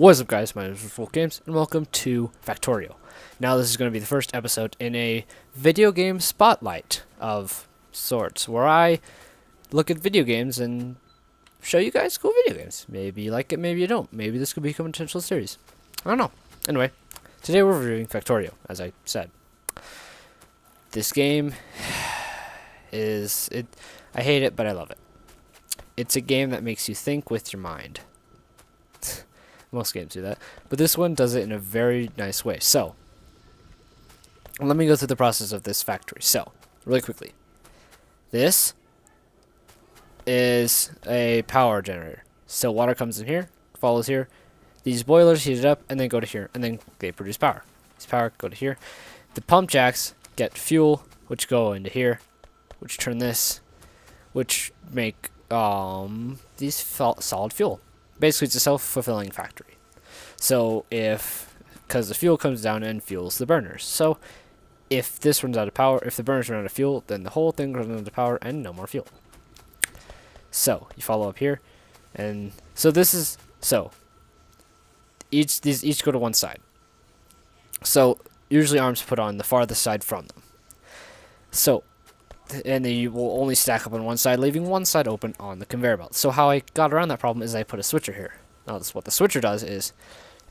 What's up, guys? My name is Wolf Games, and welcome to Factorio. Now, this is going to be the first episode in a video game spotlight of sorts, where I look at video games and show you guys cool video games. Maybe you like it, maybe you don't. Maybe this could become a potential series. I don't know. Anyway, today we're reviewing Factorio, as I said. This game I hate it, but I love it. It's a game that makes you think with your mind. Most games do that, but this one does it in a very nice way. So, let me go through the process of this factory. So, really quickly, this is a power generator. So water comes in here, follows here. These boilers heat it up, and then go to here, and then they produce power. This power go to here. The pump jacks get fuel, which go into here, which turn this, which make these solid fuel. Basically, it's a self-fulfilling factory. So because the fuel comes down and fuels the burners. So if this runs out of power, if the burners run out of fuel, then the whole thing runs out of power and no more fuel. So you follow up here, and these each go to one side. So usually arms put on the farthest side from them. So and then you will only stack up on one side, leaving one side open on the conveyor belt. So how I got around that problem is I put a switcher here. Now, what the switcher does is,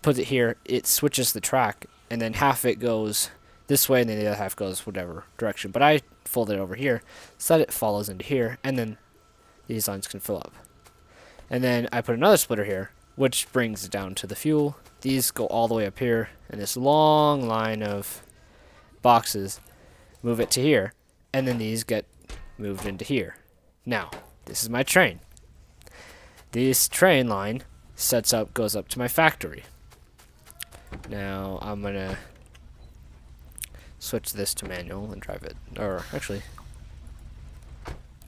put it here, it switches the track, and then half it goes this way, and then the other half goes whatever direction. But I fold it over here, so that it follows into here, and then these lines can fill up. And then I put another splitter here, which brings it down to the fuel. These go all the way up here, and this long line of boxes move it to here. And then these get moved into here. Now, this is my train. This train line goes up to my factory. Now, I'm going to switch this to manual and drive it. Or, actually,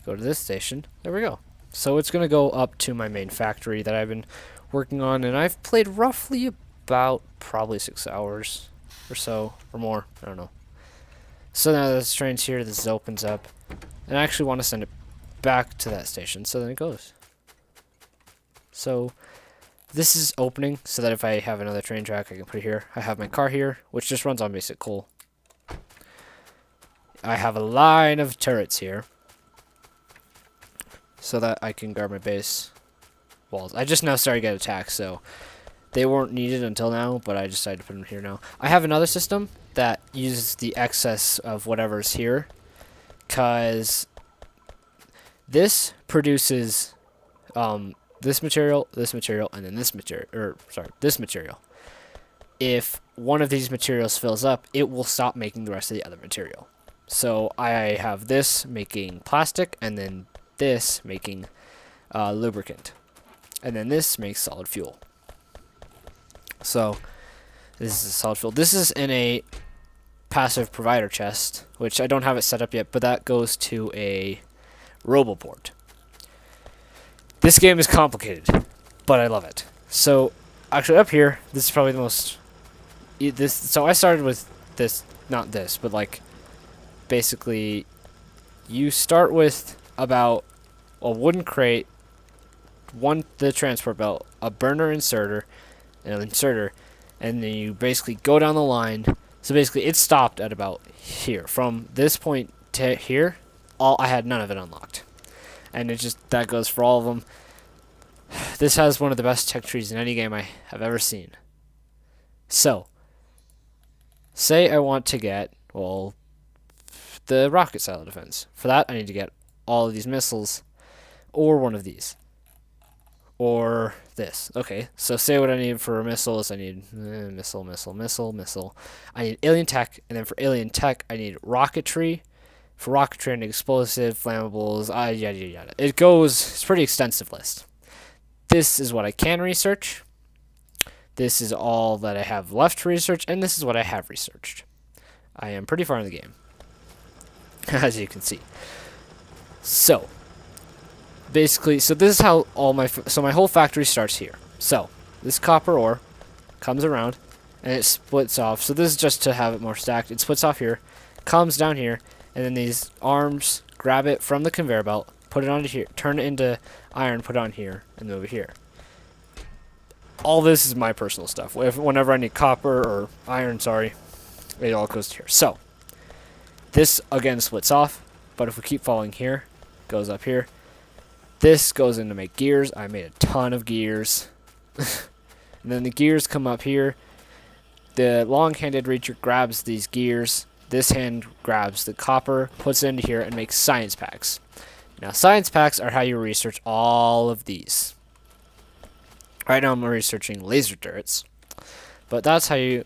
go to this station. There we go. So, it's going to go up to my main factory that I've been working on. And I've played roughly about probably 6 hours or so, or more. I don't know. So now this train's here, this opens up, and I actually want to send it back to that station, so then it goes. So this is opening, so that if I have another train track, I can put it here. I have my car here, which just runs on basic coal. I have a line of turrets here, so that I can guard my base walls. I just now started to get attacked, so they weren't needed until now, but I decided to put them here now. I have another system that uses the excess of whatever's here, because this produces this material, and then this material, this material. If one of these materials fills up, it will stop making the rest of the other material. So I have this making plastic, and then this making lubricant, and then this makes solid fuel. So this is solid fuel. This is in a passive provider chest, which I don't have it set up yet, but that goes to a roboport. This game is complicated, but I love it. So actually up here, this is probably the most so I started with this, not this, but like basically you start with about a wooden crate, the transport belt, a burner inserter, and then you basically go down the line. So basically it stopped at about here. From this point to here, I had none of it unlocked. And that goes for all of them. This has one of the best tech trees in any game I have ever seen. So, say I want to get, well, the rocket silo defense. For that, I need to get all of these missiles, or one of these. Or this. Okay, so say what I need for missiles. I need missile. I need alien tech, and then for alien tech, I need rocketry. For rocketry, I need explosive, flammables, yada yada yada. It's a pretty extensive list. This is what I can research. This is all that I have left to research, and this is what I have researched. I am pretty far in the game, as you can see. So basically, this is how my whole factory starts here. So this copper ore comes around and it splits off. So this is just to have it more stacked. It splits off here, comes down here, and then these arms grab it from the conveyor belt, put it onto here, turn it into iron, put it on here, and move it here. all this is my personal stuff. Whenever I need copper or iron, sorry, it all goes to here. So this again splits off, but if we keep following here, goes up here. This goes in to make gears. I made a ton of gears. And then the gears come up here. The long-handed reacher grabs these gears. This hand grabs the copper, puts it into here, and makes science packs. Now, science packs are how you research all of these. Right now, I'm researching laser turrets. But that's how you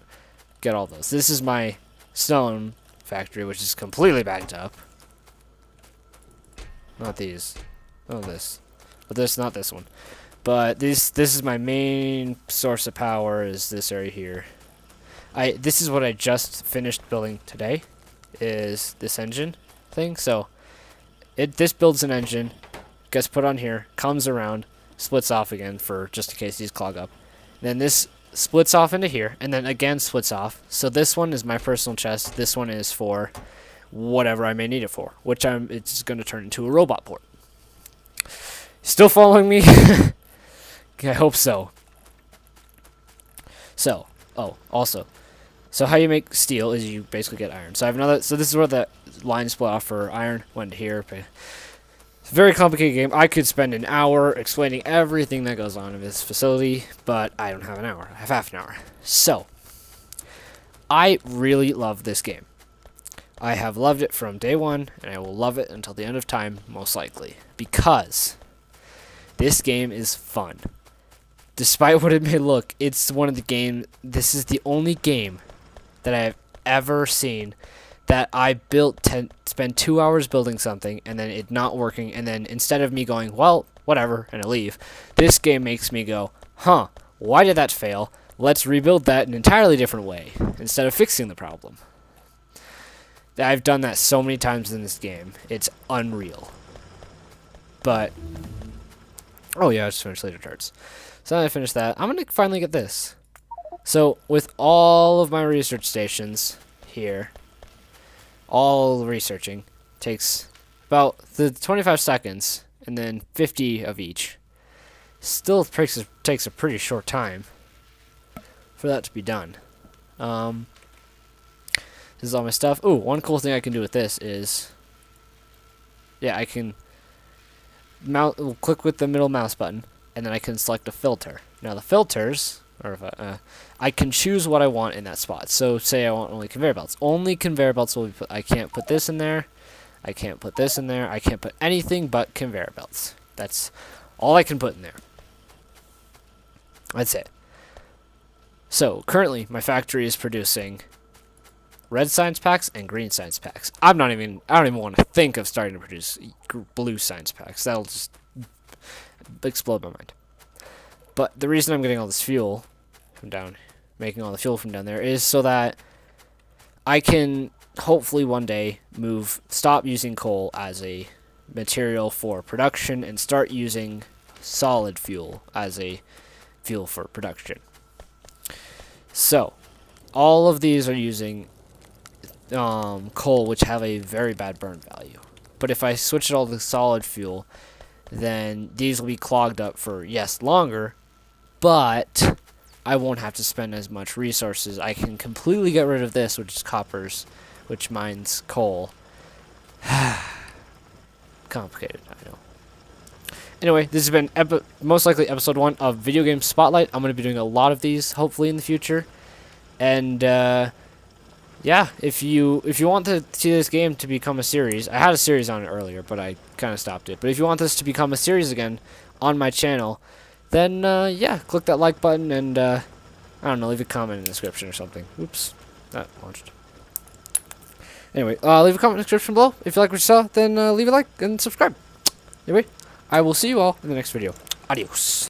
get all those. This is my stone factory, which is completely backed up. Not these. Oh, this. But this, not this one. But this is my main source of power, is this area here. This is what I just finished building today, is this engine thing. So this builds an engine, gets put on here, comes around, splits off again for just in case these clog up. Then this splits off into here, and then again splits off. So this one is my personal chest. This one is for whatever I may need it for, which it's going to turn into a robot port. Still following me? I hope so. So, also. So how you make steel is you basically get iron. So I have another. So this is where the line split off for iron went here. It's a very complicated game. I could spend an hour explaining everything that goes on in this facility, but I don't have an hour. I have half an hour. So I really love this game. I have loved it from day one, and I will love it until the end of time, most likely, because this game is fun. Despite what it may look, it's one of the game. This is the only game that I have ever seen that I spend 2 hours building something and then it not working, and then instead of me going, well, whatever, and I leave, this game makes me go, huh, why did that fail? Let's rebuild that in an entirely different way instead of fixing the problem. I've done that so many times in this game. It's unreal. But oh yeah, I just finished later charts. So now I finished that. I'm going to finally get this. So, with all of my research stations here, all researching takes about 25 seconds, and then 50 of each. Still takes a pretty short time for that to be done. This is all my stuff. Ooh, one cool thing I can do with this is, yeah, I can click with the middle mouse button, and then I can select a filter. Now the filters, I can choose what I want in that spot. So say I want only conveyor belts. Only conveyor belts will be put. I can't put this in there. I can't put this in there. I can't put anything but conveyor belts. That's all I can put in there. That's it. So currently my factory is producing red science packs and green science packs. I don't even want to think of starting to produce blue science packs. That'll just explode my mind. But the reason I'm getting all this fuel from making all the fuel from down there, is so that I can hopefully one day stop using coal as a material for production and start using solid fuel as a fuel for production. So all of these are using coal, which have a very bad burn value. But if I switch it all to solid fuel, then these will be clogged up for, yes, longer, but I won't have to spend as much resources. I can completely get rid of this, which is coppers, which mines coal. Complicated, I know. Anyway, this has been most likely episode 1 of Video Game Spotlight. I'm going to be doing a lot of these, hopefully, in the future. And, yeah, if you want to see this game to become a series, I had a series on it earlier, but I kind of stopped it. But if you want this to become a series again on my channel, then, yeah, click that like button and, I don't know, leave a comment in the description or something. Oops, that launched. Anyway, leave a comment in the description below. If you like what you saw, then leave a like and subscribe. Anyway, I will see you all in the next video. Adios.